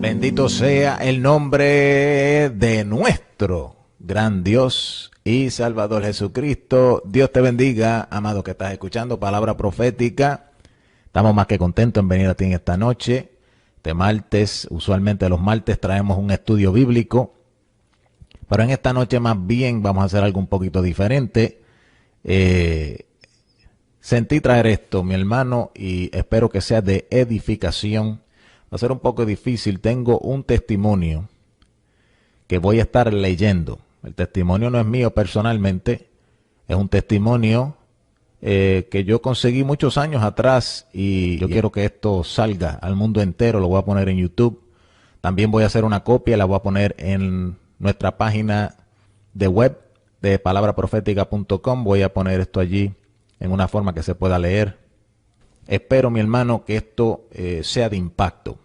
Bendito sea el nombre de nuestro gran Dios y Salvador Jesucristo. Dios te bendiga, amado que estás escuchando Palabra Profética. Estamos más que contentos en venir a ti en esta noche. Este martes, usualmente los martes traemos un estudio bíblico, pero en esta noche más bien vamos a hacer algo un poquito diferente. Sentí traer esto, mi hermano, y espero que sea de edificación. Va a ser un poco difícil. Tengo un testimonio que voy a estar leyendo. El testimonio no es mío personalmente, es un testimonio que yo conseguí muchos años atrás y yo quiero que esto salga al mundo entero. Lo voy a poner en YouTube. También voy a hacer una copia, la voy a poner en nuestra página de web de palabraprofetica.com. Voy a poner esto allí en una forma que se pueda leer. Espero, mi hermano, que esto sea de impacto.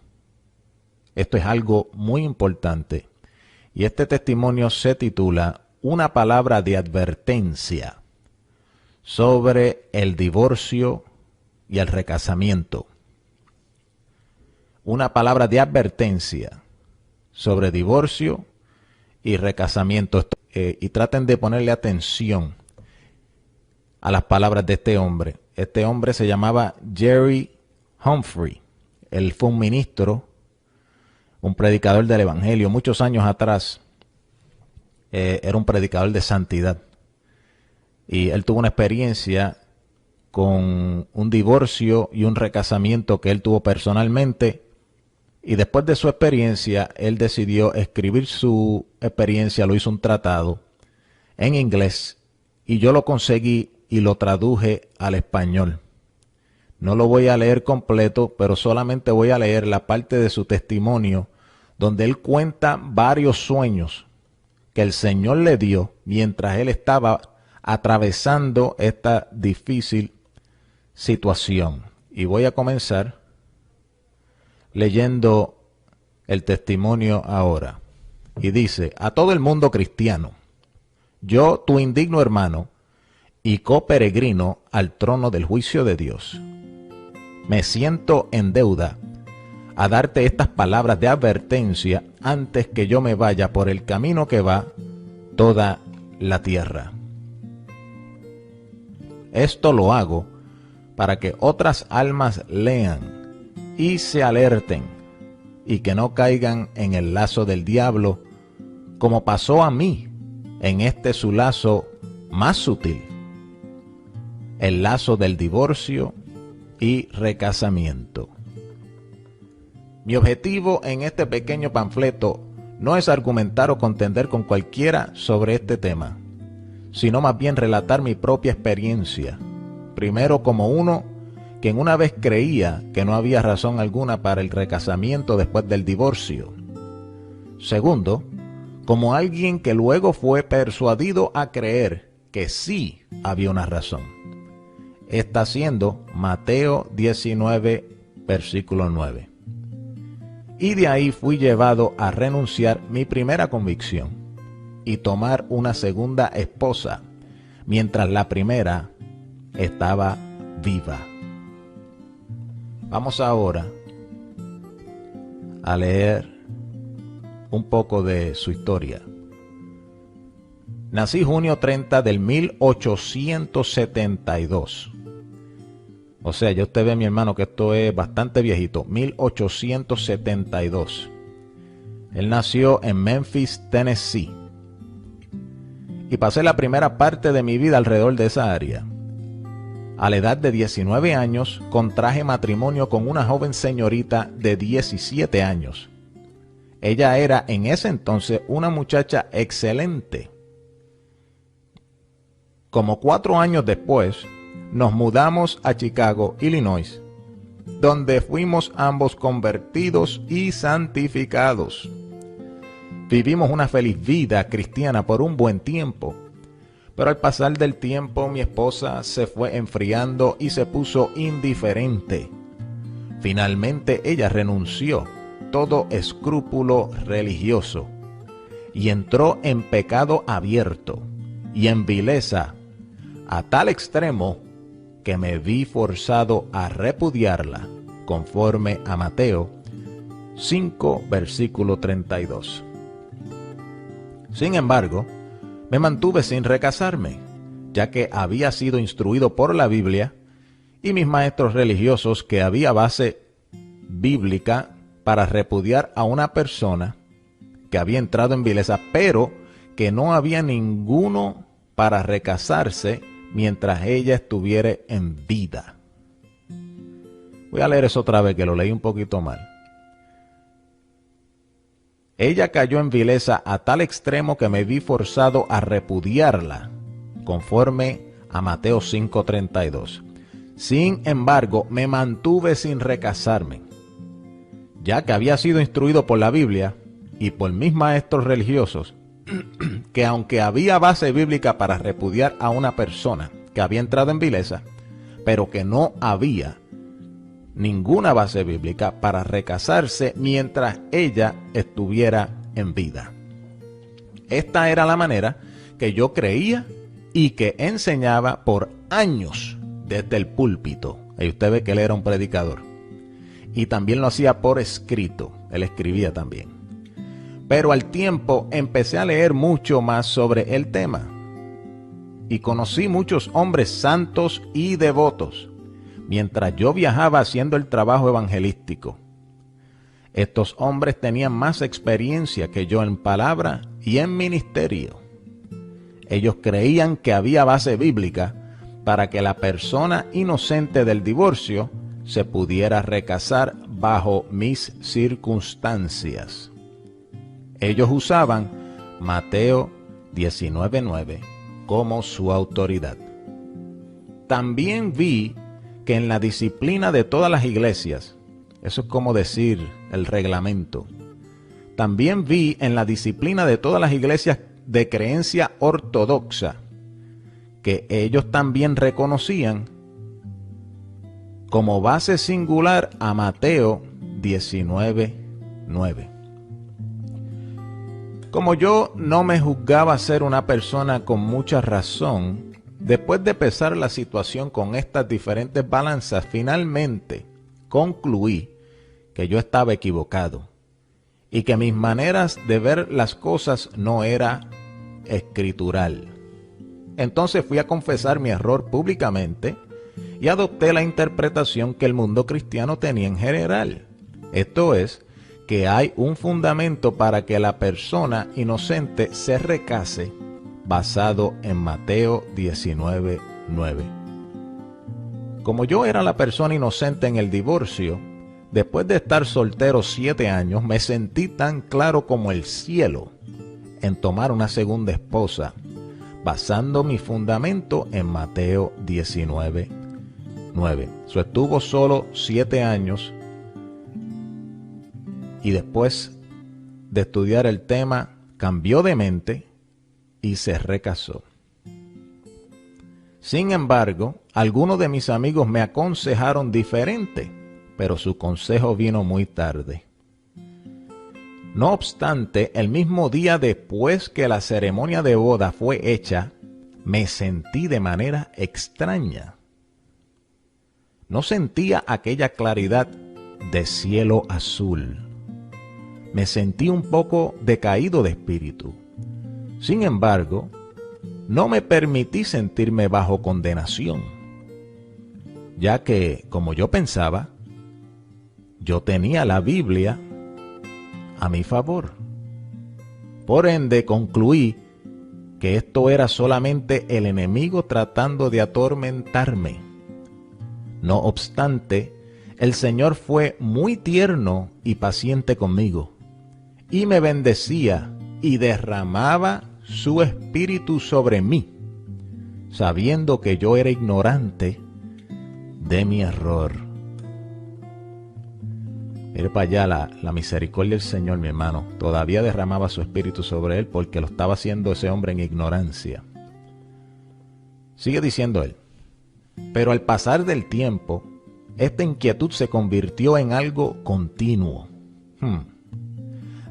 Esto es algo muy importante. Y este testimonio se titula Una palabra de advertencia sobre el divorcio y el recasamiento. Una palabra de advertencia sobre divorcio y recasamiento. Y traten de ponerle atención a las palabras de este hombre. Este hombre se llamaba Jerry Humphrey. Él fue un ministro, un predicador del evangelio. Muchos años atrás era un predicador de santidad. Y él tuvo una experiencia con un divorcio y un recasamiento que él tuvo personalmente. Y después de su experiencia, él decidió escribir su experiencia, lo hizo un tratado en inglés. Y yo lo conseguí y lo traduje al español. No lo voy a leer completo, pero solamente voy a leer la parte de su testimonio donde él cuenta varios sueños que el Señor le dio mientras él estaba atravesando esta difícil situación. Y voy a comenzar leyendo el testimonio ahora. Y dice: a todo el mundo cristiano, yo, tu indigno hermano y coperegrino al trono del juicio de Dios, me siento en deuda a darte estas palabras de advertencia antes que yo me vaya por el camino que va toda la tierra. Esto lo hago para que otras almas lean y se alerten y que no caigan en el lazo del diablo como pasó a mí en este su lazo más sutil, el lazo del divorcio y recasamiento. Mi objetivo en este pequeño panfleto no es argumentar o contender con cualquiera sobre este tema, sino más bien relatar mi propia experiencia. Primero, como uno que en una vez creía que no había razón alguna para el recasamiento después del divorcio. Segundo, como alguien que luego fue persuadido a creer que sí había una razón. Está siendo Mateo 19, versículo 9. Y de ahí fui llevado a renunciar mi primera convicción y tomar una segunda esposa, mientras la primera estaba viva. Vamos ahora a leer un poco de su historia. Nací junio 30 del 1872. O sea, ya usted ve, mi hermano, que esto es bastante viejito. 1872. Él nació en Memphis, Tennessee. Y pasé la primera parte de mi vida alrededor de esa área. A la edad de 19 años, contraje matrimonio con una joven señorita de 17 años. Ella era en ese entonces una muchacha excelente. Como 4 años después, nos mudamos a Chicago, Illinois, donde fuimos ambos convertidos y santificados. Vivimos una feliz vida cristiana por un buen tiempo, pero al pasar del tiempo mi esposa se fue enfriando y se puso indiferente. Finalmente ella renunció todo escrúpulo religioso y entró en pecado abierto y en vileza a tal extremo que me vi forzado a repudiarla, conforme a Mateo 5, versículo 32. Sin embargo, me mantuve sin recasarme, ya que había sido instruido por la Biblia y mis maestros religiosos que había base bíblica para repudiar a una persona que había entrado en vileza, pero que no había ninguno para recasarse mientras ella estuviera en vida. Voy a leer eso otra vez, que lo leí un poquito mal. Ella cayó en vileza a tal extremo que me vi forzado a repudiarla, conforme a Mateo 5:32. Sin embargo, me mantuve sin recasarme, ya que había sido instruido por la Biblia y por mis maestros religiosos, que aunque había base bíblica para repudiar a una persona que había entrado en vileza, pero que no había ninguna base bíblica para recasarse mientras ella estuviera en vida. Esta era la manera que yo creía y que enseñaba por años desde el púlpito. Y usted ve que él era un predicador. Y también lo hacía por escrito. Él escribía también. Pero al tiempo empecé a leer mucho más sobre el tema. Y conocí muchos hombres santos y devotos mientras yo viajaba haciendo el trabajo evangelístico. Estos hombres tenían más experiencia que yo en palabra y en ministerio. Ellos creían que había base bíblica para que la persona inocente del divorcio se pudiera recasar bajo mis circunstancias. Ellos usaban Mateo 19:9 como su autoridad. También vi que en la disciplina de todas las iglesias, eso es como decir el reglamento, también vi en la disciplina de todas las iglesias de creencia ortodoxa que ellos también reconocían como base singular a Mateo 19:9. Como yo no me juzgaba ser una persona con mucha razón, después de pesar la situación con estas diferentes balanzas, finalmente concluí que yo estaba equivocado y que mis maneras de ver las cosas no era escritural. Entonces fui a confesar mi error públicamente y adopté la interpretación que el mundo cristiano tenía en general. Esto es, que hay un fundamento para que la persona inocente se recase basado en Mateo 19:9. Como yo era la persona inocente en el divorcio, después de estar soltero 7 años, me sentí tan claro como el cielo en tomar una segunda esposa, basando mi fundamento en Mateo 19:9. Estuvo solo 7 años y después de estudiar el tema, cambió de mente y se recasó. Sin embargo, algunos de mis amigos me aconsejaron diferente, pero su consejo vino muy tarde. No obstante, el mismo día después que la ceremonia de boda fue hecha, me sentí de manera extraña. No sentía aquella claridad de cielo azul. Me sentí un poco decaído de espíritu. Sin embargo, no me permití sentirme bajo condenación, ya que, como yo pensaba, yo tenía la Biblia a mi favor. Por ende, concluí que esto era solamente el enemigo tratando de atormentarme. No obstante, el Señor fue muy tierno y paciente conmigo, y me bendecía y derramaba su espíritu sobre mí, sabiendo que yo era ignorante de mi error. Mire para allá la misericordia del Señor, mi hermano. Todavía derramaba su espíritu sobre él porque lo estaba haciendo ese hombre en ignorancia. Sigue diciendo él. Pero al pasar del tiempo, esta inquietud se convirtió en algo continuo.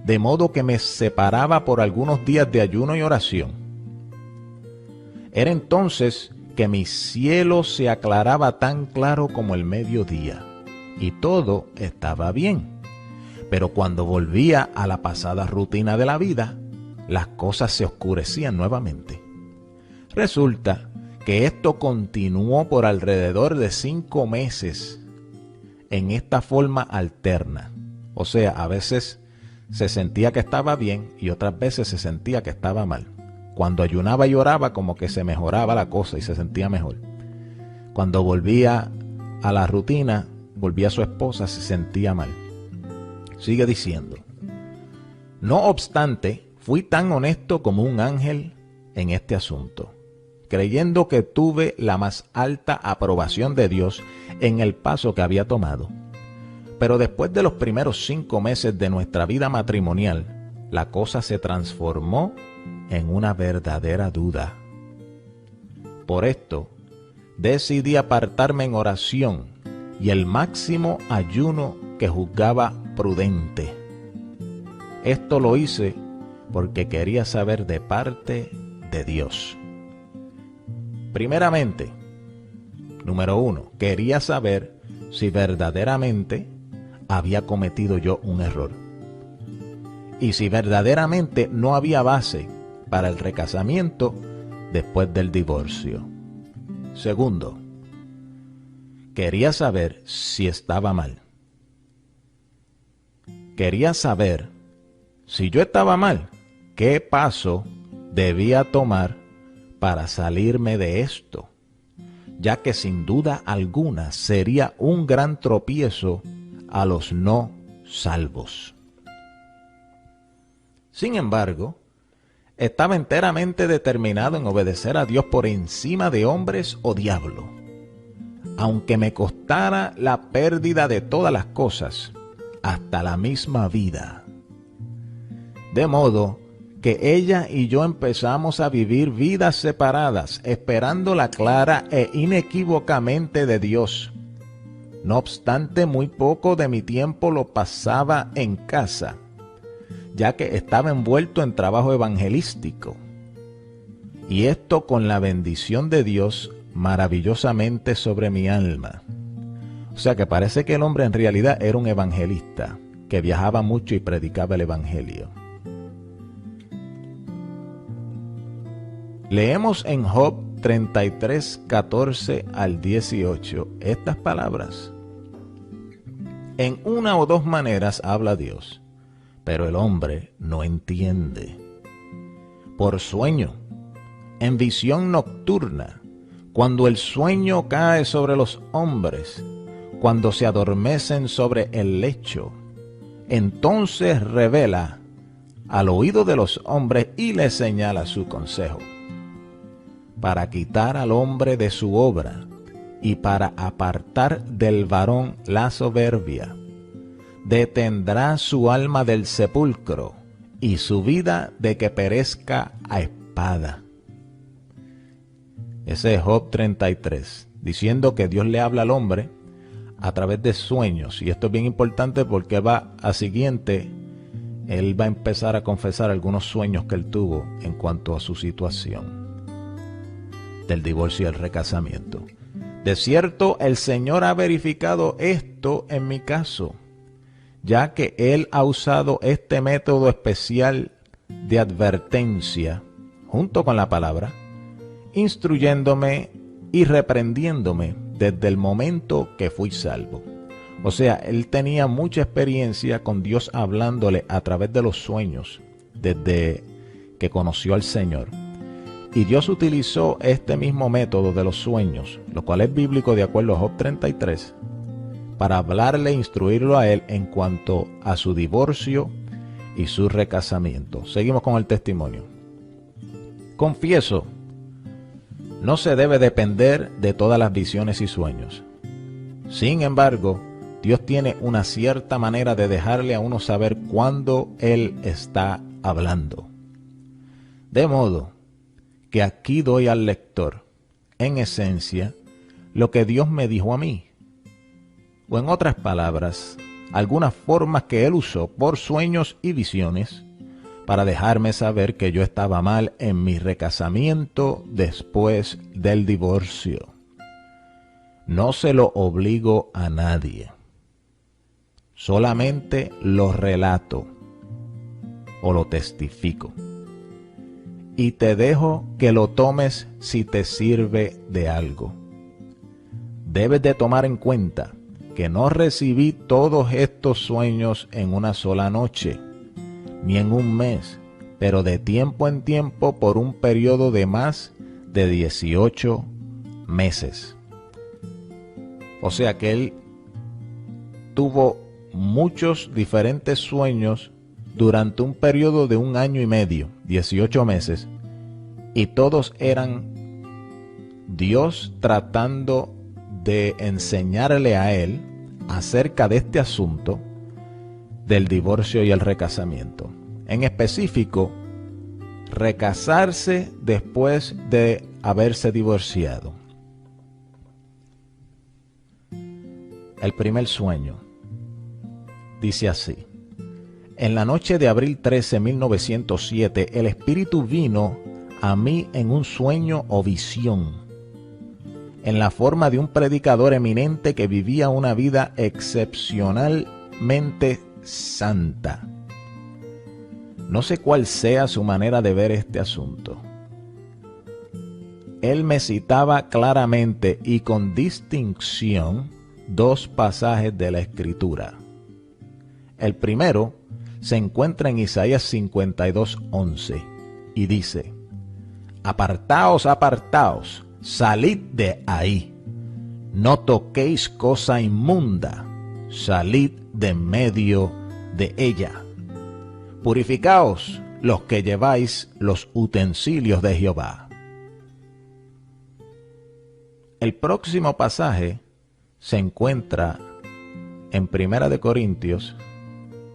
De modo que me separaba por algunos días de ayuno y oración. Era entonces que mi cielo se aclaraba tan claro como el mediodía, y todo estaba bien. Pero cuando volvía a la pasada rutina de la vida, las cosas se oscurecían nuevamente. Resulta que esto continuó por alrededor de 5 meses en esta forma alterna. O sea, a veces se sentía que estaba bien y otras veces se sentía que estaba mal. Cuando ayunaba y oraba, como que se mejoraba la cosa y se sentía mejor. Cuando volvía a la rutina, volvía a su esposa, se sentía mal. Sigue diciendo: no obstante, fui tan honesto como un ángel en este asunto, creyendo que tuve la más alta aprobación de Dios en el paso que había tomado. Pero después de los primeros 5 meses de nuestra vida matrimonial, la cosa se transformó en una verdadera duda. Por esto, decidí apartarme en oración y el máximo ayuno que juzgaba prudente. Esto lo hice porque quería saber de parte de Dios. Primeramente, número 1, quería saber si verdaderamente había cometido yo un error. Y si verdaderamente no había base para el recasamiento después del divorcio. Segundo, quería saber si estaba mal. Quería saber si yo estaba mal, qué paso debía tomar para salirme de esto, ya que sin duda alguna sería un gran tropiezo a los no salvos. Sin embargo, estaba enteramente determinado en obedecer a Dios por encima de hombres o diablo. Aunque me costara la pérdida de todas las cosas, hasta la misma vida. De modo que ella y yo empezamos a vivir vidas separadas, esperando la clara e inequívocamente de Dios. No obstante, muy poco de mi tiempo lo pasaba en casa, ya que estaba envuelto en trabajo evangelístico. Y esto con la bendición de Dios maravillosamente sobre mi alma. O sea que parece que el hombre en realidad era un evangelista, que viajaba mucho y predicaba el evangelio. Leemos en Job 33, 14 al 18 estas palabras. En una o dos maneras habla Dios, pero el hombre no entiende. Por sueño, en visión nocturna, cuando el sueño cae sobre los hombres, cuando se adormecen sobre el lecho, entonces revela al oído de los hombres y les señala su consejo, para quitar al hombre de su obra y para apartar del varón la soberbia. Detendrá su alma del sepulcro y su vida de que perezca a espada. Ese es Job 33, diciendo que Dios le habla al hombre a través de sueños. Y esto es bien importante porque él va a empezar a confesar algunos sueños que él tuvo en cuanto a su situación del divorcio y el recasamiento. De cierto, el Señor ha verificado esto en mi caso, ya que Él ha usado este método especial de advertencia, junto con la palabra, instruyéndome y reprendiéndome desde el momento que fui salvo. O sea, él tenía mucha experiencia con Dios hablándole a través de los sueños, desde que conoció al Señor. Y Dios utilizó este mismo método de los sueños, lo cual es bíblico de acuerdo a Job 33, para hablarle e instruirlo a él en cuanto a su divorcio y su recasamiento. Seguimos con el testimonio. Confieso, no se debe depender de todas las visiones y sueños. Sin embargo, Dios tiene una cierta manera de dejarle a uno saber cuándo Él está hablando. De modo que aquí doy al lector, en esencia, lo que Dios me dijo a mí. O en otras palabras, algunas formas que Él usó por sueños y visiones para dejarme saber que yo estaba mal en mi recasamiento después del divorcio. No se lo obligo a nadie. solamente lo relato o lo testifico. Y te dejo que lo tomes si te sirve de algo. Debes de tomar en cuenta que no recibí todos estos sueños en una sola noche, ni en un mes, pero de tiempo en tiempo por un periodo de más de 18 meses. O sea que él tuvo muchos diferentes sueños durante un periodo de 1 año y medio, 18 meses, y todos eran Dios tratando de enseñarle a él acerca de este asunto del divorcio y el recasamiento. En específico, recasarse después de haberse divorciado. El primer sueño dice así: en la noche de abril 13, 1907, el Espíritu vino a mí en un sueño o visión, en la forma de un predicador eminente que vivía una vida excepcionalmente santa. No sé cuál sea su manera de ver este asunto. Él me citaba claramente y con distinción 2 pasajes de la Escritura. El primero se encuentra en Isaías 52:11 y dice: apartaos, apartaos, salid de ahí, no toquéis cosa inmunda, salid de en medio de ella. Purificaos los que lleváis los utensilios de Jehová. El próximo pasaje se encuentra en 1 Corintios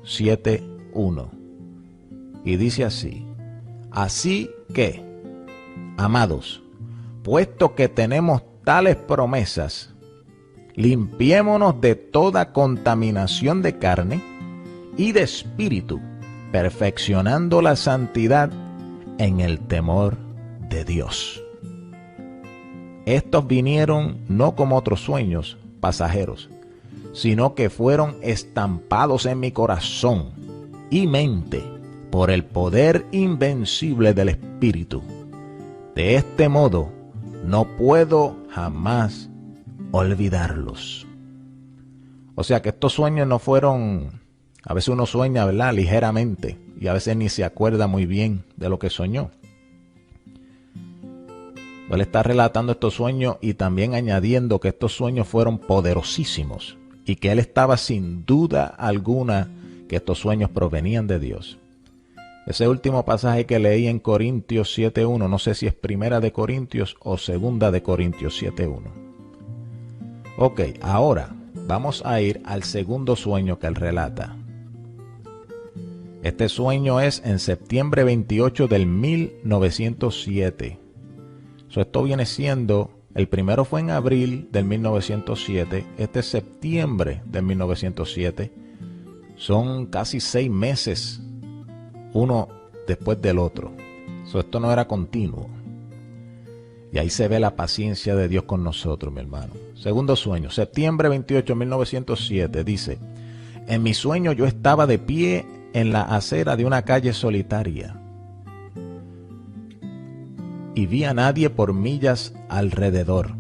7:1 y dice así: así que, amados, puesto que tenemos tales promesas, limpiémonos de toda contaminación de carne y de espíritu, perfeccionando la santidad en el temor de Dios. Estos vinieron no como otros sueños pasajeros, sino que fueron estampados en mi corazón y mente por el poder invencible del Espíritu. De este modo, no puedo jamás olvidarlos. O sea que estos sueños no fueron, a veces uno sueña, ¿verdad?, ligeramente, y a veces ni se acuerda muy bien de lo que soñó. Él está relatando estos sueños y también añadiendo que estos sueños fueron poderosísimos y que él estaba sin duda alguna que estos sueños provenían de Dios. Ese último pasaje que leí en Corintios 7:1, no sé si es 1 Corintios o 2 Corintios 7:1. Ok, ahora vamos a ir al segundo sueño que él relata. Este sueño es en septiembre 28 del 1907. Esto viene siendo, el primero fue en abril del 1907, este es septiembre del 1907. Son casi 6 meses, uno después del otro. Esto no era continuo. Y ahí se ve la paciencia de Dios con nosotros, mi hermano. Segundo sueño, septiembre 28, 1907, dice: en mi sueño yo estaba de pie en la acera de una calle solitaria y vi a nadie por millas alrededor.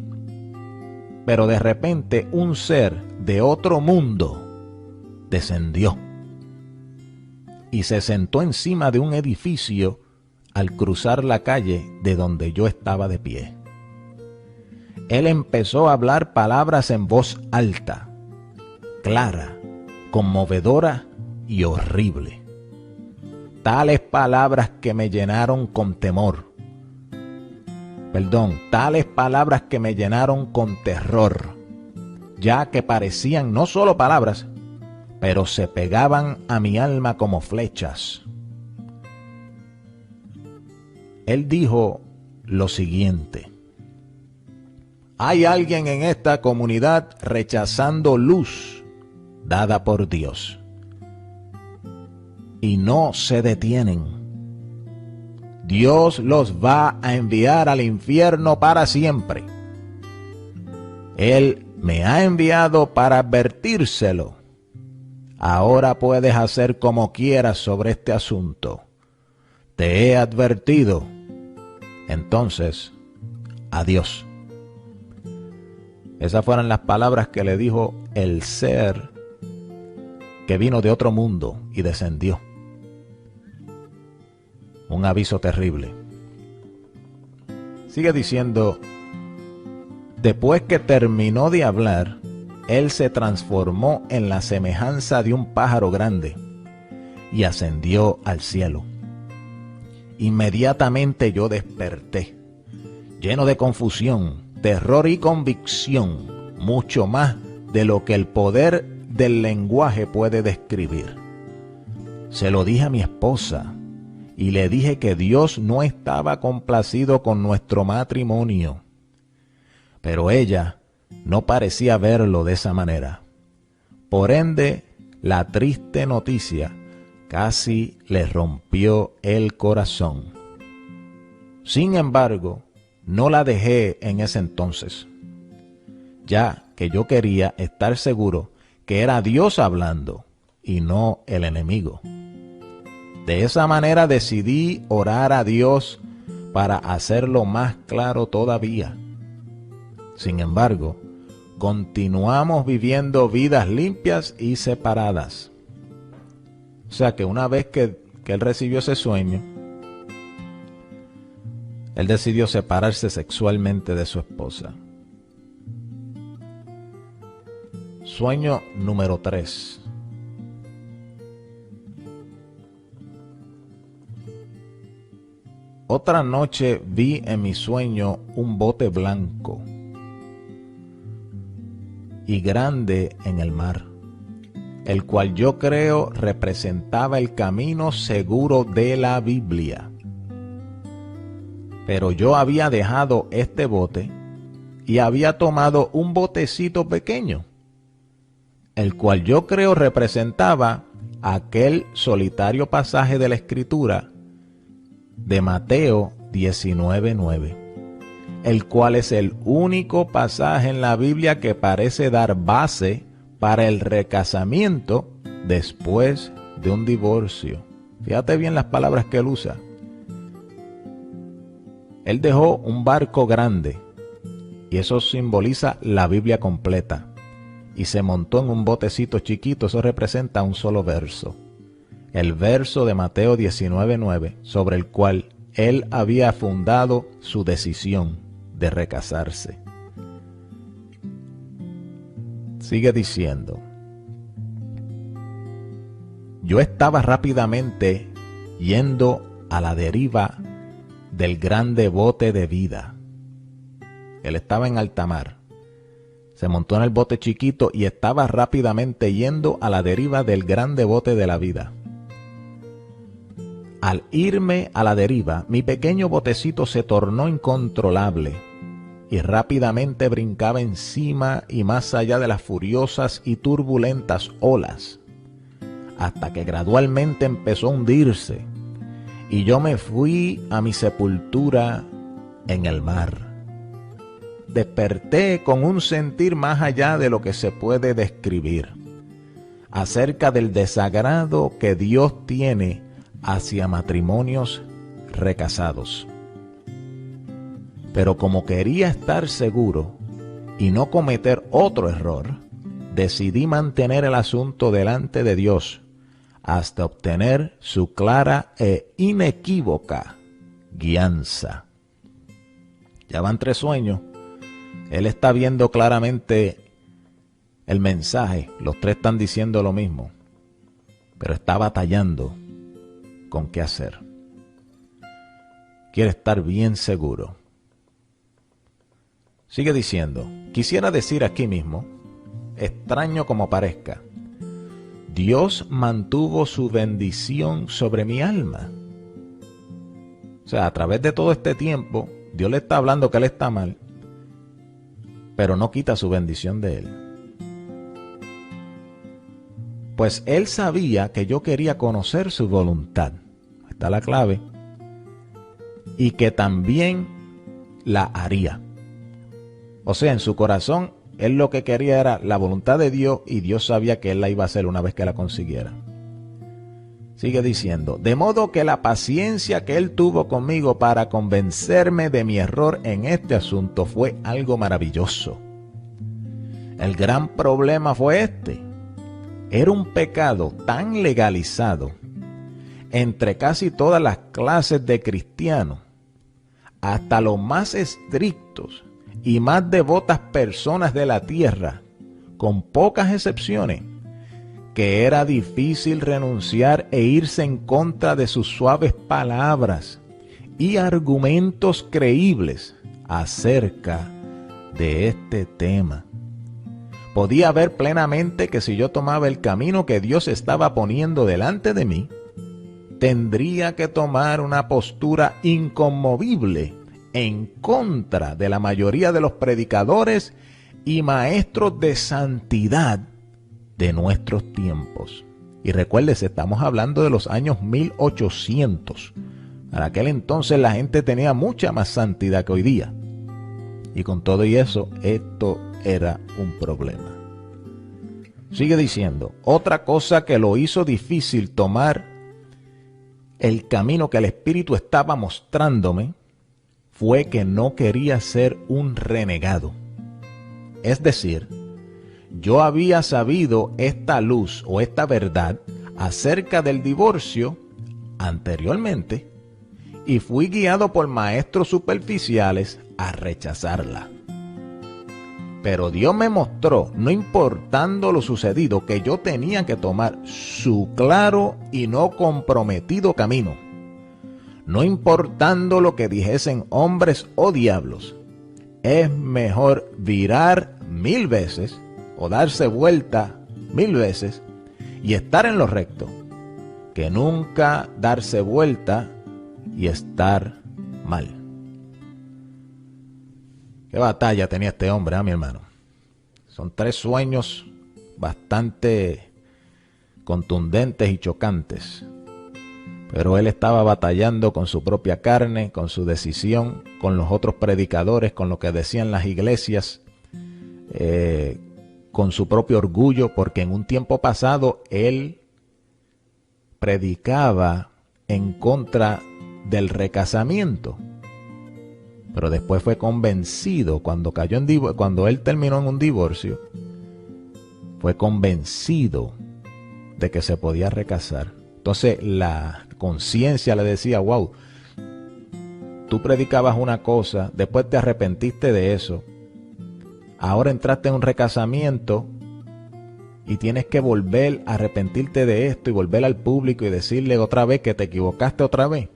Pero de repente un ser de otro mundo descendió y se sentó encima de un edificio al cruzar la calle de donde yo estaba de pie. Él empezó a hablar palabras en voz alta, clara, conmovedora y horrible. Tales palabras que me llenaron con temor. Tales palabras que me llenaron con terror, ya que parecían no solo palabras, pero se pegaban a mi alma como flechas. Él dijo lo siguiente: hay alguien en esta comunidad rechazando luz dada por Dios, y no se detienen. Dios los va a enviar al infierno para siempre. Él me ha enviado para advertírselo. Ahora puedes hacer como quieras sobre este asunto. Te he advertido. Entonces, adiós. Esas fueron las palabras que le dijo el ser que vino de otro mundo y descendió. Un aviso terrible. Sigue diciendo, después que terminó de hablar, él se transformó en la semejanza de un pájaro grande y ascendió al cielo. Inmediatamente yo desperté, lleno de confusión, terror y convicción, mucho más de lo que el poder del lenguaje puede describir. Se lo dije a mi esposa y le dije que Dios no estaba complacido con nuestro matrimonio. Pero ella no parecía verlo de esa manera. Por ende, la triste noticia casi le rompió el corazón. Sin embargo, no la dejé en ese entonces, ya que yo quería estar seguro que era Dios hablando y no el enemigo. De esa manera decidí orar a Dios para hacerlo más claro todavía. Sin embargo, continuamos viviendo vidas limpias y separadas. O sea que una vez que él recibió ese sueño, él decidió separarse sexualmente de su esposa. Sueño número 3. Otra noche vi en mi sueño un bote blanco y grande en el mar, el cual yo creo representaba el camino seguro de la Biblia. Pero yo había dejado este bote y había tomado un botecito pequeño, el cual yo creo representaba aquel solitario pasaje de la Escritura de Mateo 19:9, el cual es el único pasaje en la Biblia que parece dar base para el recasamiento después de un divorcio. Fíjate bien las palabras que él usa. Él dejó un barco grande, y eso simboliza la Biblia completa, y se montó en un botecito chiquito. Eso representa un solo verso, el verso de Mateo 19:9, sobre el cual él había fundado su decisión de recasarse. Sigue diciendo, yo estaba rápidamente yendo a la deriva del grande bote de vida. Él estaba en alta mar, se montó en el bote chiquito y estaba rápidamente yendo a la deriva del grande bote de la vida. Al irme a la deriva, mi pequeño botecito se tornó incontrolable y rápidamente brincaba encima y más allá de las furiosas y turbulentas olas, hasta que gradualmente empezó a hundirse, y yo me fui a mi sepultura en el mar. Desperté con un sentir más allá de lo que se puede describir, acerca del desagrado que Dios tiene hacia matrimonios recasados. Pero como quería estar seguro y no cometer otro error, decidí mantener el asunto delante de Dios hasta obtener su clara e inequívoca guianza. Ya van 3 sueños. Él está viendo claramente el mensaje. Los 3 están diciendo lo mismo, pero está batallando con qué hacer. Quiere estar bien seguro. Sigue diciendo, quisiera decir aquí mismo, extraño como parezca, Dios mantuvo su bendición sobre mi alma. O sea, a través de todo este tiempo, Dios le está hablando que él está mal, pero no quita su bendición de él. Pues él sabía que yo quería conocer su voluntad. Está la clave. Y que también la haría. O sea, en su corazón, Él lo que quería era la voluntad de Dios y Dios sabía que él la iba a hacer una vez que la consiguiera. Sigue diciendo, de modo que la paciencia que él tuvo conmigo para convencerme de mi error en este asunto fue algo maravilloso. El gran problema fue este. Era un pecado tan legalizado entre casi todas las clases de cristianos, hasta los más estrictos y más devotas personas de la tierra, con pocas excepciones, que era difícil renunciar e irse en contra de sus suaves palabras y argumentos creíbles acerca de este tema. Podía ver plenamente que si yo tomaba el camino que Dios estaba poniendo delante de mí, tendría que tomar una postura inconmovible en contra de la mayoría de los predicadores y maestros de santidad de nuestros tiempos. Y recuérdese, estamos hablando de los años 1800. Para aquel entonces la gente tenía mucha más santidad que hoy día. Y con todo y eso, esto era un problema. Sigue diciendo, otra cosa que lo hizo difícil tomar el camino que el Espíritu estaba mostrándome fue que no quería ser un renegado. Es decir, yo había sabido esta luz o esta verdad acerca del divorcio anteriormente y fui guiado por maestros superficiales a rechazarla. Pero Dios me mostró, no importando lo sucedido, que yo tenía que tomar su claro y no comprometido camino. No importando lo que dijesen hombres o diablos, es mejor virar 1000 veces o darse vuelta 1000 veces y estar en lo recto, que nunca darse vuelta y estar mal. Qué batalla tenía este hombre, mi hermano. Son 3 sueños bastante contundentes y chocantes. Pero él estaba batallando con su propia carne, con su decisión, con los otros predicadores, con lo que decían las iglesias, con su propio orgullo, porque en un tiempo pasado él predicaba en contra del recasamiento. Pero después fue convencido, cuando él terminó en un divorcio, fue convencido de que se podía recasar. Entonces la conciencia le decía, wow, tú predicabas una cosa, después te arrepentiste de eso, ahora entraste en un recasamiento y tienes que volver a arrepentirte de esto y volver al público y decirle otra vez que te equivocaste otra vez.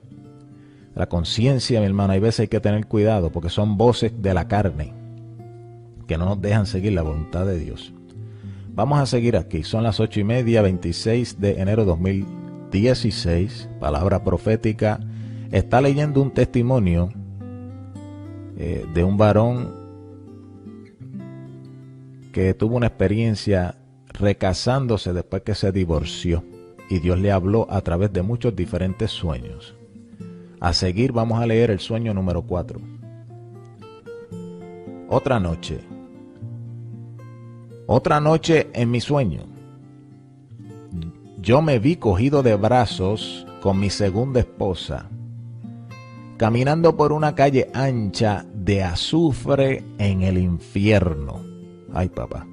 La conciencia, mi hermano, hay veces hay que tener cuidado porque son voces de la carne que no nos dejan seguir la voluntad de Dios. Vamos a seguir aquí, son las 8:30, 26 de enero 2016, palabra profética. Está leyendo un testimonio de un varón que tuvo una experiencia recasándose después que se divorció y Dios le habló a través de muchos diferentes sueños. A seguir vamos a leer el sueño número 4. Otra noche en mi sueño, yo me vi cogido de brazos con mi segunda esposa, caminando por una calle ancha de azufre en el infierno. Ay, papá.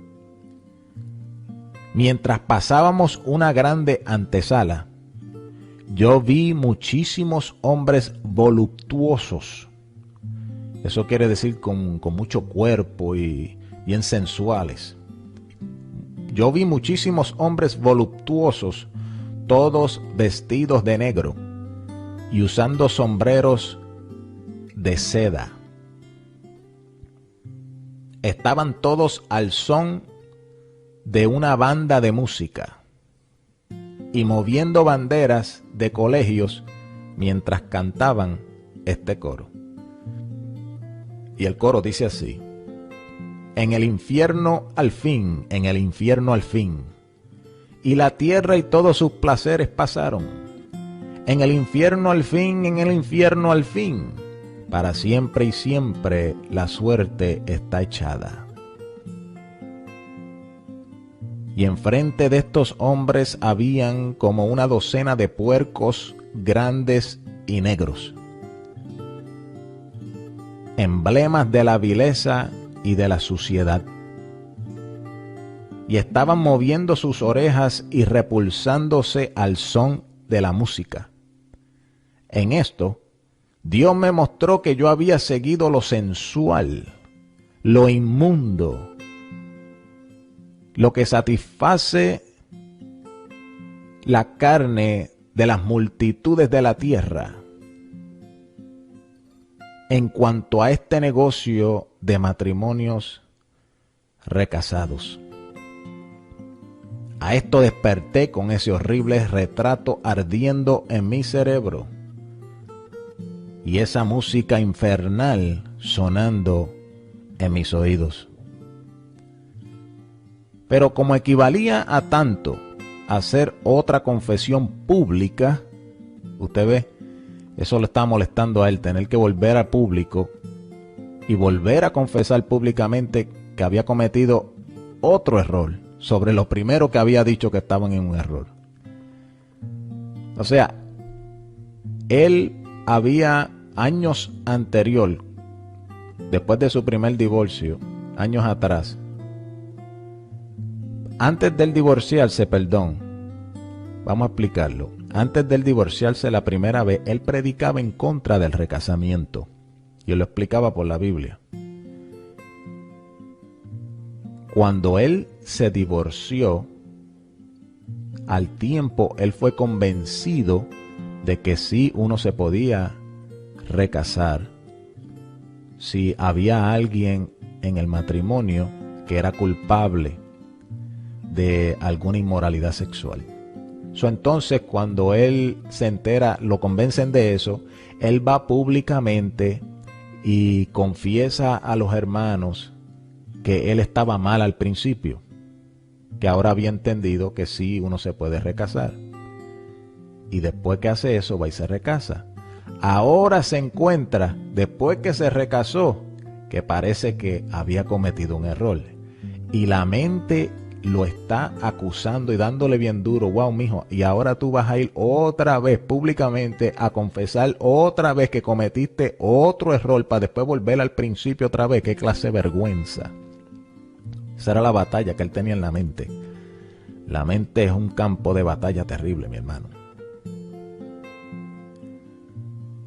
Mientras pasábamos una grande antesala, yo vi muchísimos hombres voluptuosos. Eso quiere decir con mucho cuerpo y bien sensuales. Yo vi muchísimos hombres voluptuosos, todos vestidos de negro y usando sombreros de seda. Estaban todos al son de una banda de música y moviendo banderas de colegios mientras cantaban este coro. Y el coro dice así: en el infierno al fin, en el infierno al fin, y la tierra y todos sus placeres pasaron. En el infierno al fin, en el infierno al fin, para siempre y siempre la suerte está echada. y enfrente de estos hombres habían como una docena de puercos grandes y negros, emblemas de la vileza y de la suciedad. Y estaban moviendo sus orejas y repulsándose al son de la música. En esto, Dios me mostró que yo había seguido lo sensual, lo inmundo, lo que satisface la carne de las multitudes de la tierra en cuanto a este negocio de matrimonios recasados. A esto desperté con ese horrible retrato ardiendo en mi cerebro y esa música infernal sonando en mis oídos. Pero como equivalía a tanto hacer otra confesión pública, usted ve, eso le está molestando a él, tener que volver al público y volver a confesar públicamente que había cometido otro error sobre lo primero que había dicho que estaban en un error. O sea, él había años anterior, después de su primer divorcio, años atrás, antes del divorciarse, vamos a explicarlo. Antes del divorciarse la primera vez, él predicaba en contra del recasamiento. Y él lo explicaba por la Biblia. Cuando él se divorció, al tiempo él fue convencido de que sí uno se podía recasar si había alguien en el matrimonio que era culpable de alguna inmoralidad sexual. Entonces, cuando él se entera, lo convencen de eso, él va públicamente y confiesa a los hermanos que él estaba mal al principio, que ahora había entendido que sí uno se puede recasar. Y después que hace eso, va y se recasa. Ahora se encuentra, después que se recasó, que parece que había cometido un error. Y la mente lo está acusando y dándole bien duro. Wow, mijo, y ahora tú vas a ir otra vez públicamente a confesar otra vez que cometiste otro error para después volver al principio otra vez. Qué clase de vergüenza. Esa era la batalla que él tenía en la mente. La mente es un campo de batalla terrible, mi hermano.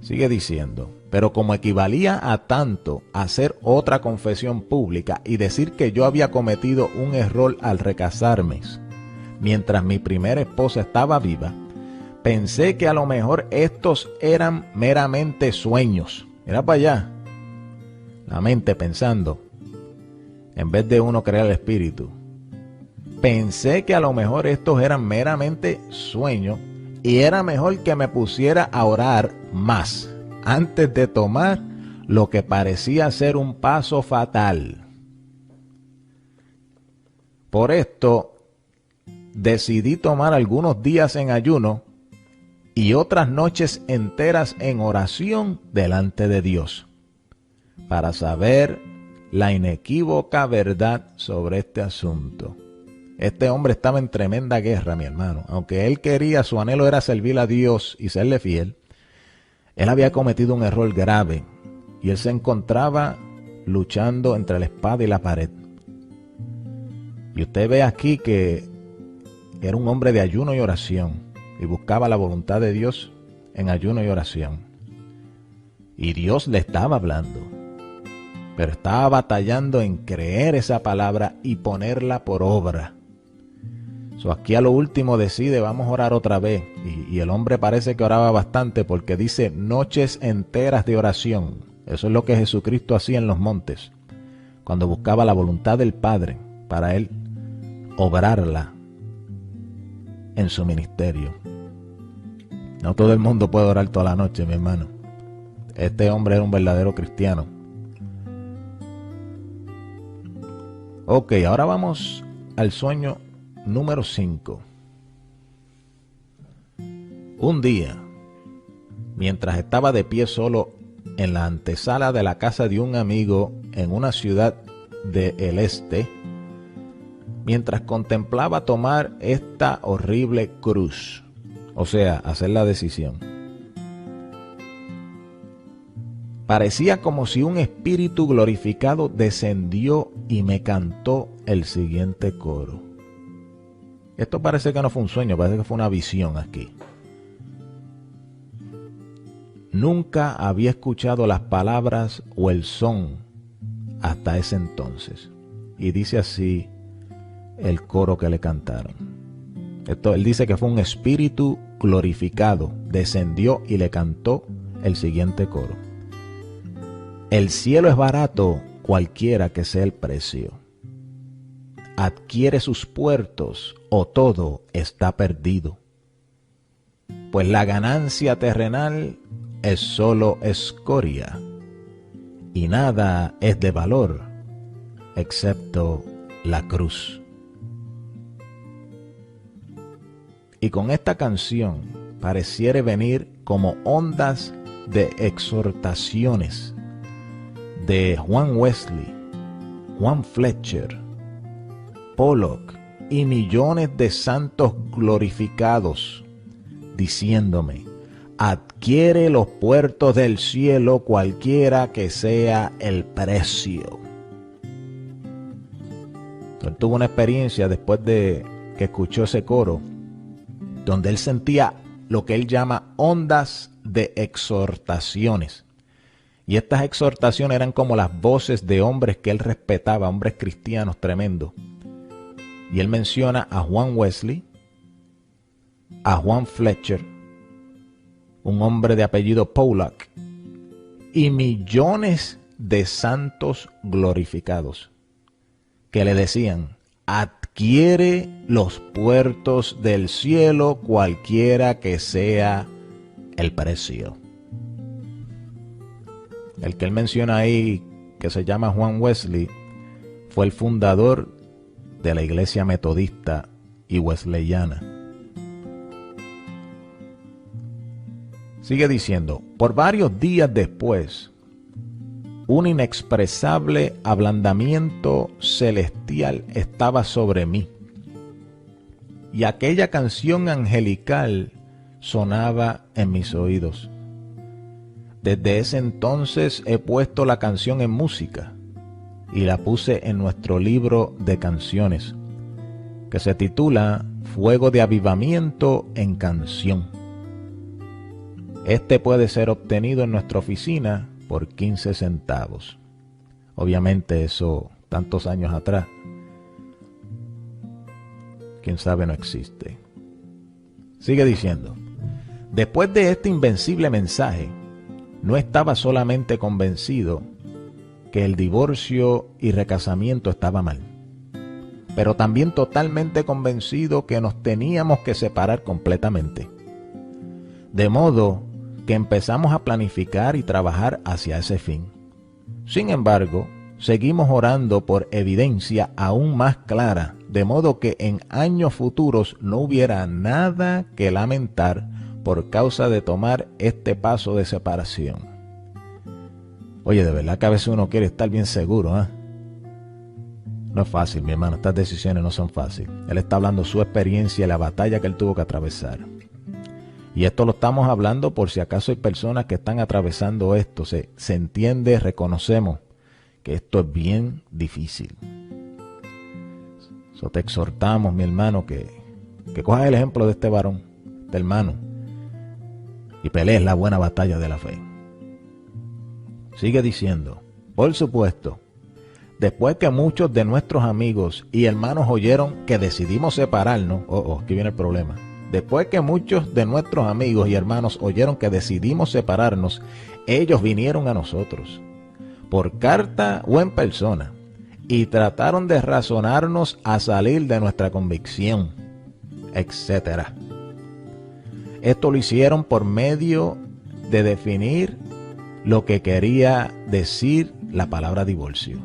Sigue diciendo, pero como equivalía a tanto hacer otra confesión pública y decir que yo había cometido un error al recasarme, mientras mi primera esposa estaba viva, pensé que a lo mejor estos eran meramente sueños. Mira para allá, la mente pensando, en vez de uno crear el espíritu. Pensé que a lo mejor estos eran meramente sueños y era mejor que me pusiera a orar más antes de tomar lo que parecía ser un paso fatal. Por esto, decidí tomar algunos días en ayuno y otras noches enteras en oración delante de Dios, para saber la inequívoca verdad sobre este asunto. Este hombre estaba en tremenda guerra, mi hermano. Aunque él quería, su anhelo era servir a Dios y serle fiel, él había cometido un error grave y él se encontraba luchando entre la espada y la pared. Y usted ve aquí que era un hombre de ayuno y oración y buscaba la voluntad de Dios en ayuno y oración. Y Dios le estaba hablando, pero estaba batallando en creer esa palabra y ponerla por obra. Aquí a lo último decide, vamos a orar otra vez. Y el hombre parece que oraba bastante porque dice noches enteras de oración. Eso es lo que Jesucristo hacía en los montes, cuando buscaba la voluntad del Padre para él obrarla en su ministerio. No todo el mundo puede orar toda la noche, mi hermano. Este hombre era un verdadero cristiano. Ok, ahora vamos al sueño número 5. Un día, mientras estaba de pie solo en la antesala de la casa de un amigo en una ciudad del este, mientras contemplaba tomar esta horrible cruz, o sea, hacer la decisión. Parecía como si un espíritu glorificado descendió y me cantó el siguiente coro. Esto parece que no fue un sueño, parece que fue una visión aquí. Nunca había escuchado las palabras o el son hasta ese entonces. Y dice así el coro que le cantaron. Él dice que fue un espíritu glorificado, descendió y le cantó el siguiente coro. El cielo es barato, cualquiera que sea el precio. Adquiere sus puertos o todo está perdido. Pues la ganancia terrenal es solo escoria y nada es de valor excepto la cruz. Y con esta canción pareciera venir como ondas de exhortaciones de Juan Wesley, Juan Fletcher, Pollock y millones de santos glorificados diciéndome: adquiere los puertos del cielo cualquiera que sea el precio. Él tuvo una experiencia después de que escuchó ese coro, donde él sentía lo que él llama ondas de exhortaciones. Y estas exhortaciones eran como las voces de hombres que él respetaba, hombres cristianos tremendos. Y él menciona a Juan Wesley, a Juan Fletcher, un hombre de apellido Pollock, y millones de santos glorificados que le decían: adquiere los puertos del cielo cualquiera que sea el precio. El que él menciona ahí, que se llama Juan Wesley, fue el fundador de la iglesia metodista y wesleyana. Sigue diciendo: por varios días después, un inexpresable ablandamiento celestial estaba sobre mí, y aquella canción angelical sonaba en mis oídos. Desde ese entonces he puesto la canción en música y la puse en nuestro libro de canciones, que se titula Fuego de Avivamiento en Canción. Este puede ser obtenido en nuestra oficina por 15 centavos. Obviamente eso, tantos años atrás, quién sabe, no existe. Sigue diciendo: después de este invencible mensaje, no estaba solamente convencido que el divorcio y recasamiento estaba mal, pero también totalmente convencido que nos teníamos que separar completamente. De modo que empezamos a planificar y trabajar hacia ese fin. Sin embargo, seguimos orando por evidencia aún más clara, de modo que en años futuros no hubiera nada que lamentar por causa de tomar este paso de separación. Oye, de verdad que a veces uno quiere estar bien seguro, ¿eh? No es fácil, mi hermano, estas decisiones no son fáciles. Él está hablando su experiencia y la batalla que él tuvo que atravesar. Y esto lo estamos hablando por si acaso hay personas que están atravesando esto. Se entiende, reconocemos que esto es bien difícil. So, te exhortamos, mi hermano, que cojas el ejemplo de este varón, de hermano, y pelees la buena batalla de la fe. Sigue diciendo: por supuesto, después que muchos de nuestros amigos y hermanos oyeron que decidimos separarnos, aquí viene el problema. Después que muchos de nuestros amigos y hermanos oyeron que decidimos separarnos, ellos vinieron a nosotros, por carta o en persona, y trataron de razonarnos a salir de nuestra convicción, etc. Esto lo hicieron por medio de definir lo que quería decir la palabra divorcio.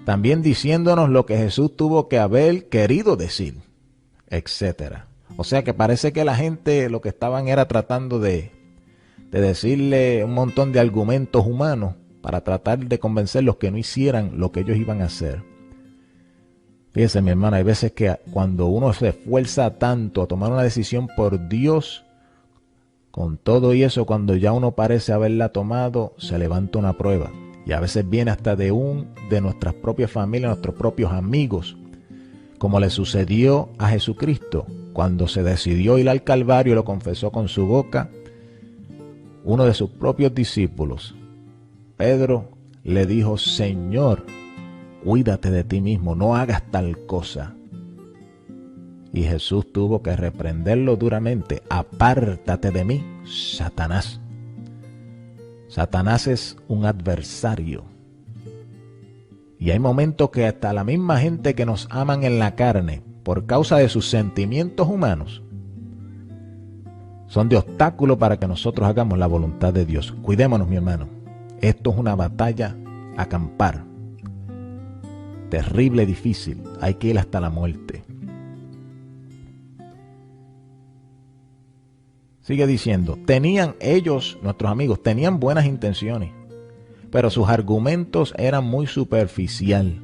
También diciéndonos lo que Jesús tuvo que haber querido decir, etc. O sea que parece que la gente lo que estaban era tratando de decirle un montón de argumentos humanos para tratar de convencerlos que no hicieran lo que ellos iban a hacer. Fíjese, mi hermana, hay veces que cuando uno se esfuerza tanto a tomar una decisión por Dios, con todo y eso, cuando ya uno parece haberla tomado, se levanta una prueba. Y a veces viene hasta de nuestras propias familias, nuestros propios amigos, como le sucedió a Jesucristo. Cuando se decidió ir al Calvario y lo confesó con su boca, uno de sus propios discípulos, Pedro, le dijo: Señor, cuídate de ti mismo, no hagas tal cosa. Y Jesús tuvo que reprenderlo duramente: apártate de mí, Satanás. Satanás es un adversario. Y hay momentos que hasta la misma gente que nos aman en la carne, por causa de sus sentimientos humanos, son de obstáculo para que nosotros hagamos la voluntad de Dios. Cuidémonos, mi hermano. Esto es una batalla a acampar. Terrible, difícil. Hay que ir hasta la muerte. Sigue diciendo, tenían ellos, nuestros amigos, tenían buenas intenciones, pero sus argumentos eran muy superficial,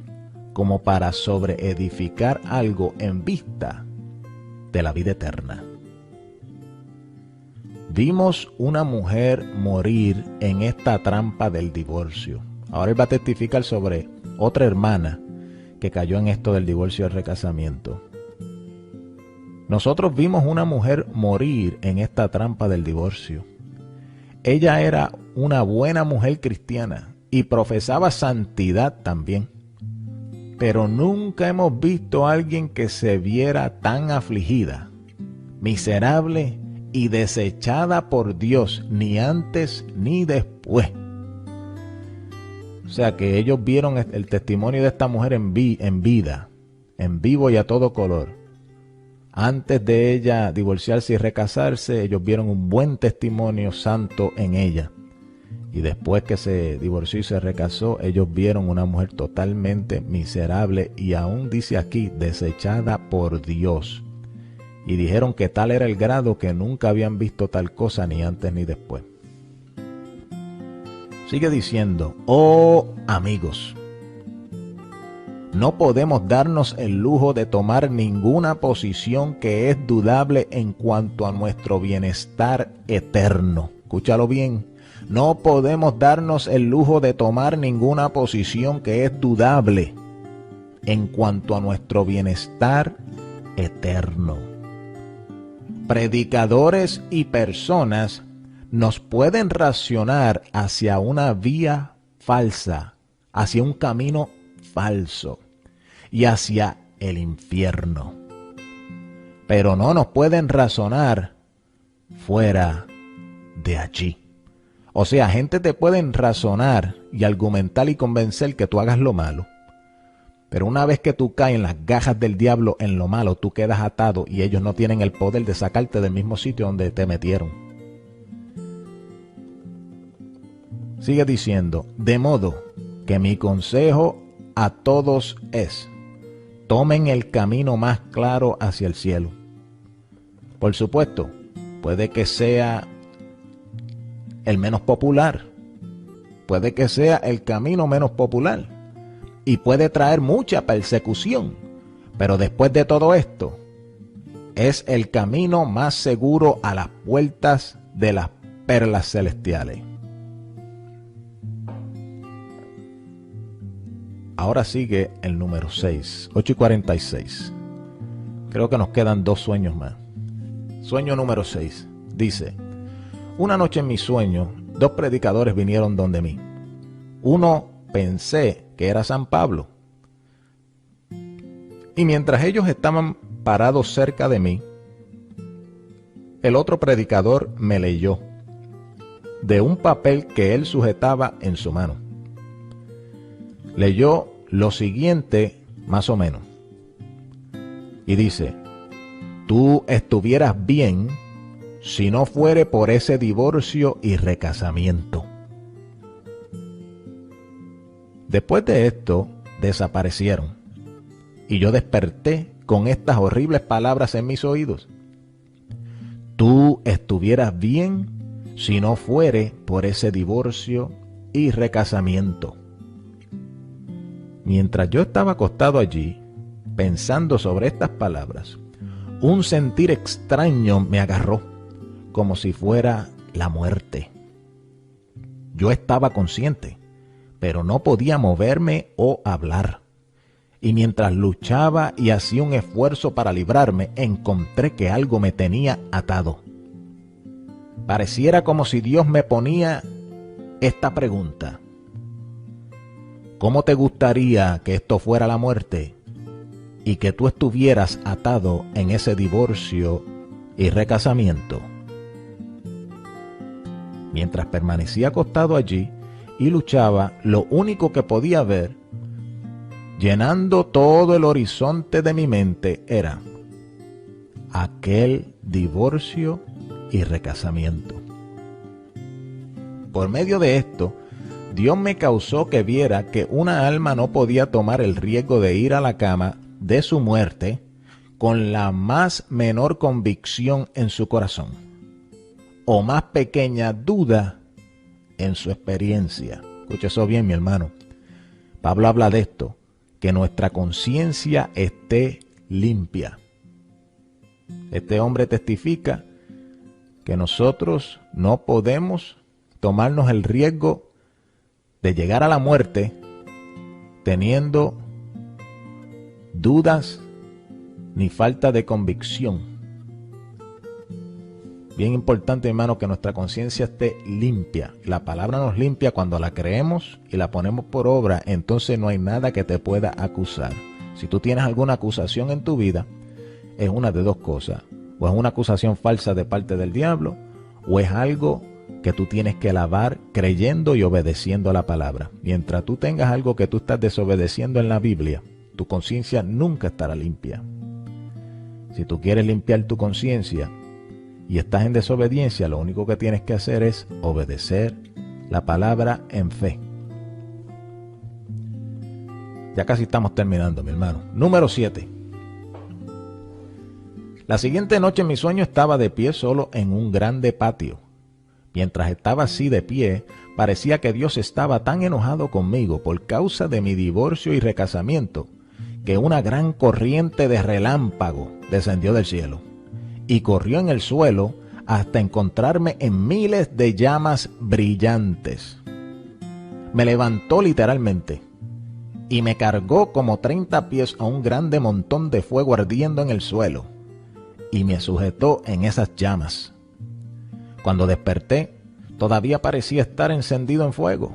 como para sobreedificar algo en vista de la vida eterna. Vimos una mujer morir en esta trampa del divorcio. Ahora él va a testificar sobre otra hermana que cayó en esto del divorcio y el recasamiento. Nosotros vimos una mujer morir en esta trampa del divorcio. Ella era una buena mujer cristiana y profesaba santidad también. Pero nunca hemos visto a alguien que se viera tan afligida, miserable y desechada por Dios, ni antes ni después. O sea que ellos vieron el testimonio de esta mujer en vida, en vivo y a todo color. Antes de ella divorciarse y recasarse, ellos vieron un buen testimonio santo en ella. Y después que se divorció y se recasó, ellos vieron una mujer totalmente miserable y aún dice aquí, desechada por Dios. Y dijeron que tal era el grado que nunca habían visto tal cosa ni antes ni después. Sigue diciendo, oh amigos, no podemos darnos el lujo de tomar ninguna posición que es dudable en cuanto a nuestro bienestar eterno. Escúchalo bien. No podemos darnos el lujo de tomar ninguna posición que es dudable en cuanto a nuestro bienestar eterno. Predicadores y personas nos pueden racionar hacia una vía falsa, hacia un camino falso y hacia el infierno. Pero no nos pueden razonar fuera de allí. O sea, gente te pueden razonar y argumentar y convencer que tú hagas lo malo. Pero una vez que tú caes en las garras del diablo en lo malo, tú quedas atado y ellos no tienen el poder de sacarte del mismo sitio donde te metieron. Sigue diciendo, de modo que mi consejo a todos es, tomen el camino más claro hacia el cielo. Por supuesto, puede que sea el menos popular, puede que sea el camino menos popular y puede traer mucha persecución, pero después de todo esto, es el camino más seguro a las puertas de las perlas celestiales. Ahora sigue el número 6, 8:46. Creo que nos quedan 2 sueños más. Sueño número 6. Dice, una noche en mi sueño, 2 predicadores vinieron donde mí. Uno pensé que era San Pablo. Y mientras ellos estaban parados cerca de mí, el otro predicador me leyó de un papel que él sujetaba en su mano. Leyó lo siguiente, más o menos. Y dice, tú estuvieras bien si no fuere por ese divorcio y recasamiento. Después de esto, desaparecieron. Y yo desperté con estas horribles palabras en mis oídos. Tú estuvieras bien si no fuere por ese divorcio y recasamiento. Mientras yo estaba acostado allí, pensando sobre estas palabras, un sentir extraño me agarró, como si fuera la muerte. Yo estaba consciente, pero no podía moverme o hablar. Y mientras luchaba y hacía un esfuerzo para librarme, encontré que algo me tenía atado. Pareciera como si Dios me ponía esta pregunta: ¿cómo te gustaría que esto fuera la muerte y que tú estuvieras atado en ese divorcio y recasamiento? Mientras permanecía acostado allí y luchaba, lo único que podía ver, llenando todo el horizonte de mi mente, era aquel divorcio y recasamiento. Por medio de esto, Dios me causó que viera que una alma no podía tomar el riesgo de ir a la cama de su muerte con la más menor convicción en su corazón, o más pequeña duda en su experiencia. Escucha eso bien, mi hermano. Pablo habla de esto, que nuestra conciencia esté limpia. Este hombre testifica que nosotros no podemos tomarnos el riesgo de llegar a la muerte teniendo dudas ni falta de convicción. Bien importante, hermano, que nuestra conciencia esté limpia. La palabra nos limpia cuando la creemos y la ponemos por obra, entonces no hay nada que te pueda acusar. Si tú tienes alguna acusación en tu vida, es una de dos cosas: o es una acusación falsa de parte del diablo, o es algo que tú tienes que lavar creyendo y obedeciendo a la palabra. Mientras tú tengas algo que tú estás desobedeciendo en la Biblia, tu conciencia nunca estará limpia. Si tú quieres limpiar tu conciencia y estás en desobediencia, lo único que tienes que hacer es obedecer la palabra en fe. Ya casi estamos terminando, mi hermano. Número 7. La siguiente noche en mi sueño estaba de pie solo en un grande patio. Mientras estaba así de pie, parecía que Dios estaba tan enojado conmigo por causa de mi divorcio y recasamiento, que una gran corriente de relámpago descendió del cielo y corrió en el suelo hasta encontrarme en miles de llamas brillantes. Me levantó literalmente y me cargó como 30 pies a un grande montón de fuego ardiendo en el suelo y me sujetó en esas llamas. Cuando desperté, todavía parecía estar encendido en fuego.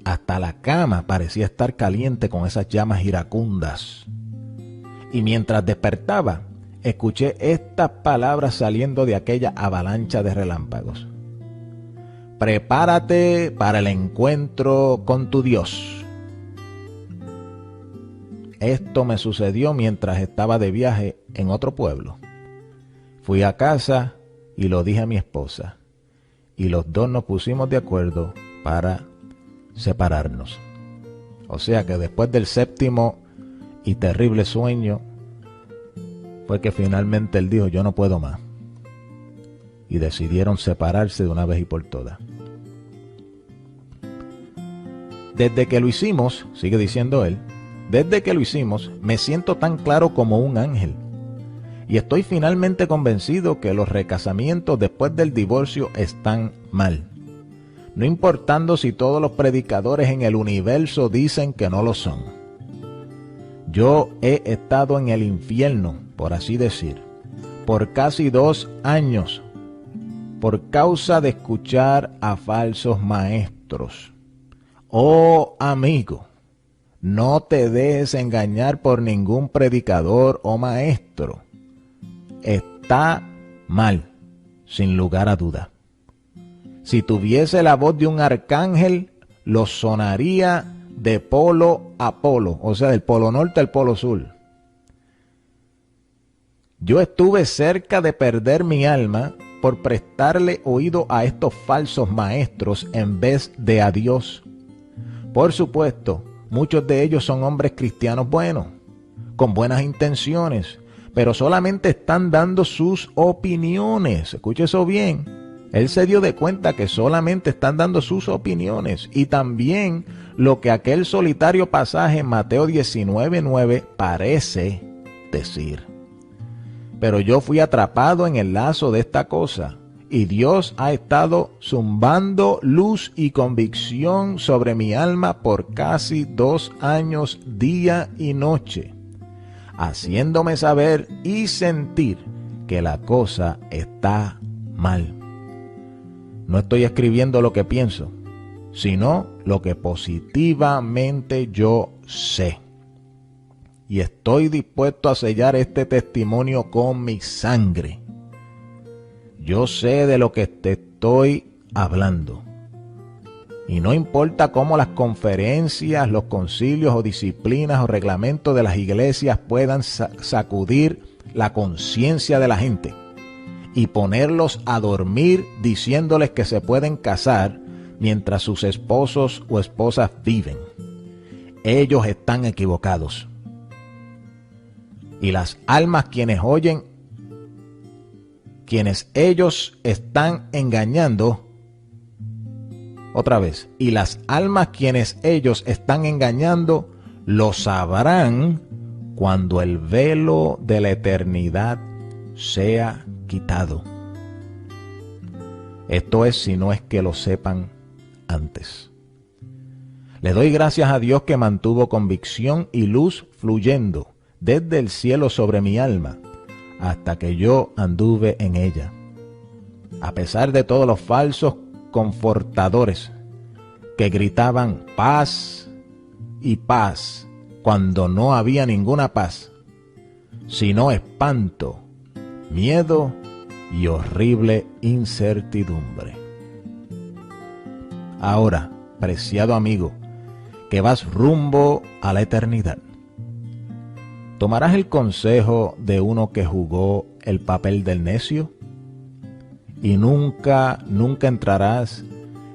Hasta la cama parecía estar caliente con esas llamas iracundas. Y mientras despertaba, escuché estas palabras saliendo de aquella avalancha de relámpagos: prepárate para el encuentro con tu Dios. Esto me sucedió mientras estaba de viaje en otro pueblo. Fui a casa y lo dije a mi esposa, y los dos nos pusimos de acuerdo para separarnos. O sea que después del séptimo y terrible sueño, fue que finalmente él dijo: yo no puedo más. Y decidieron separarse de una vez y por todas. Desde que lo hicimos, sigue diciendo él, desde que lo hicimos, me siento tan claro como un ángel. Y estoy finalmente convencido que los recasamientos después del divorcio están mal. No importando si todos los predicadores en el universo dicen que no lo son. Yo he estado en el infierno, por así decir, por casi 2 años, por causa de escuchar a falsos maestros. Oh amigo, no te dejes engañar por ningún predicador o maestro. Está mal, sin lugar a duda. Si tuviese la voz de un arcángel, lo sonaría de polo a polo, o sea, del polo norte al polo sur. Yo estuve cerca de perder mi alma por prestarle oído a estos falsos maestros en vez de a Dios. Por supuesto, muchos de ellos son hombres cristianos buenos, con buenas intenciones, pero solamente están dando sus opiniones. Escuche eso bien. Él se dio de cuenta que solamente están dando sus opiniones y también lo que aquel solitario pasaje en Mateo 19:9 parece decir. Pero yo fui atrapado en el lazo de esta cosa y Dios ha estado zumbando luz y convicción sobre mi alma por casi 2 años, día y noche, haciéndome saber y sentir que la cosa está mal. No estoy escribiendo lo que pienso, sino lo que positivamente yo sé. Y estoy dispuesto a sellar este testimonio con mi sangre. Yo sé de lo que te estoy hablando. Y no importa cómo las conferencias, los concilios o disciplinas o reglamentos de las iglesias puedan sacudir la conciencia de la gente y ponerlos a dormir diciéndoles que se pueden casar mientras sus esposos o esposas viven. Ellos están equivocados. Y las almas quienes ellos están engañando, otra vez, y las almas quienes ellos están engañando, lo sabrán cuando el velo de la eternidad sea quitado. Esto es si no es que lo sepan antes. Le doy gracias a Dios que mantuvo convicción y luz fluyendo desde el cielo sobre mi alma hasta que yo anduve en ella. A pesar de todos los falsos confortadores que gritaban paz y paz cuando no había ninguna paz, sino espanto, miedo y horrible incertidumbre. Ahora, preciado amigo, que vas rumbo a la eternidad, ¿tomarás el consejo de uno que jugó el papel del necio? ¿Y nunca entrarás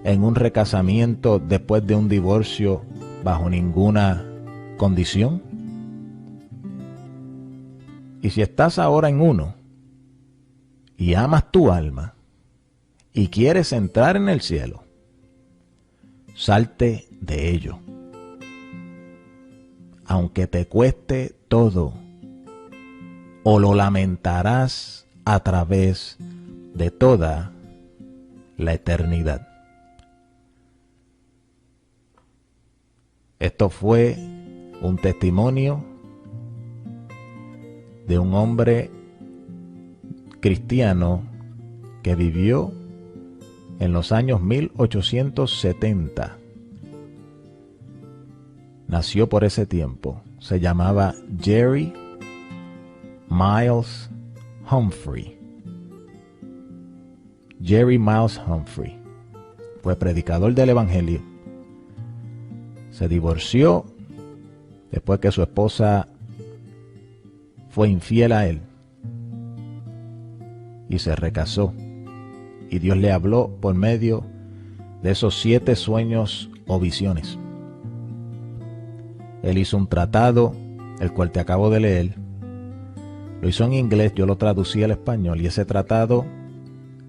en un recasamiento después de un divorcio bajo ninguna condición? Y si estás ahora en uno y amas tu alma y quieres entrar en el cielo, salte de ello. Aunque te cueste todo, o lo lamentarás a través de toda la eternidad. Esto fue un testimonio de un hombre cristiano que vivió en los años 1870. Nació por ese tiempo. Se llamaba Jerry Miles Humphrey. Jerry Miles Humphrey. Fue predicador del evangelio. Se divorció después que su esposa fue infiel a él. Y se recasó. Y Dios le habló por medio de esos 7 sueños o visiones. Él hizo un tratado, el cual te acabo de leer. Lo hizo en inglés, yo lo traducí al español, y ese tratado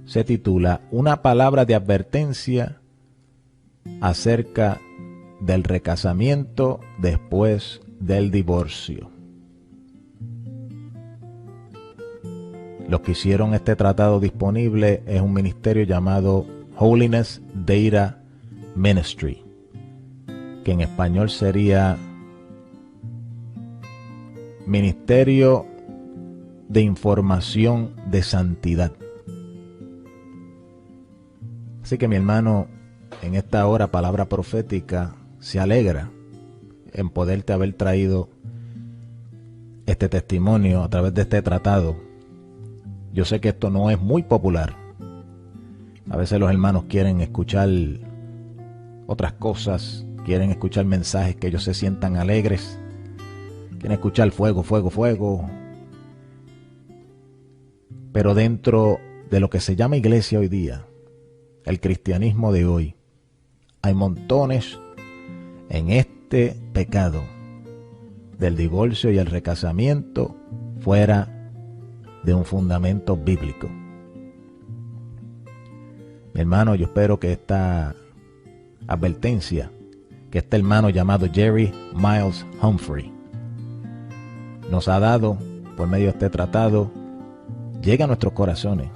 se titula Una palabra de advertencia acerca del recasamiento después del divorcio. Los que hicieron este tratado disponible es un ministerio llamado Holiness Data Ministry, que en español sería Ministerio de Información de Santidad. Así que mi hermano, en esta hora, palabra profética, se alegra en poderte haber traído este testimonio a través de este tratado. Yo sé que esto no es muy popular. A veces los hermanos quieren escuchar otras cosas, quieren escuchar mensajes que ellos se sientan alegres, quieren escuchar fuego, fuego, fuego. Pero dentro de lo que se llama iglesia hoy día, el cristianismo de hoy, hay montones en este pecado del divorcio y el recasamiento fuera de un fundamento bíblico. Mi hermano, yo espero que esta advertencia que este hermano llamado Jerry Miles Humphrey nos ha dado por medio de este tratado llegue a nuestros corazones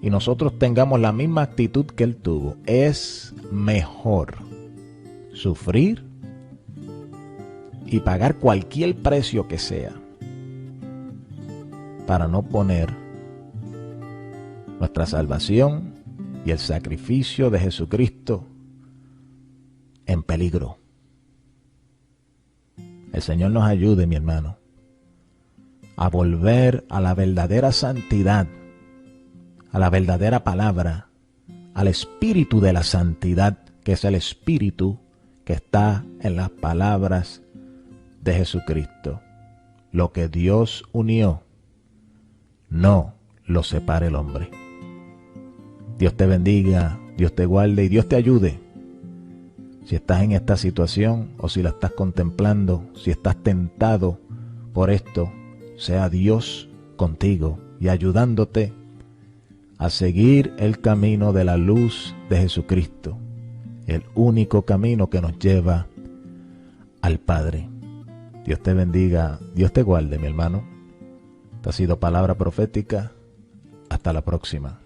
y nosotros tengamos la misma actitud que él tuvo. Es mejor sufrir y pagar cualquier precio que sea para no poner nuestra salvación y el sacrificio de Jesucristo en peligro. El Señor nos ayude, mi hermano, a volver a la verdadera santidad, a la verdadera palabra, al espíritu de la santidad, que es el espíritu que está en las palabras de Jesucristo. Lo que Dios unió, no lo separe el hombre. Dios te bendiga, Dios te guarde y Dios te ayude. Si estás en esta situación o si la estás contemplando, si estás tentado por esto, sea Dios contigo y ayudándote a seguir el camino de la luz de Jesucristo, el único camino que nos lleva al Padre. Dios te bendiga, Dios te guarde, mi hermano. Esta ha sido palabra profética. Hasta la próxima.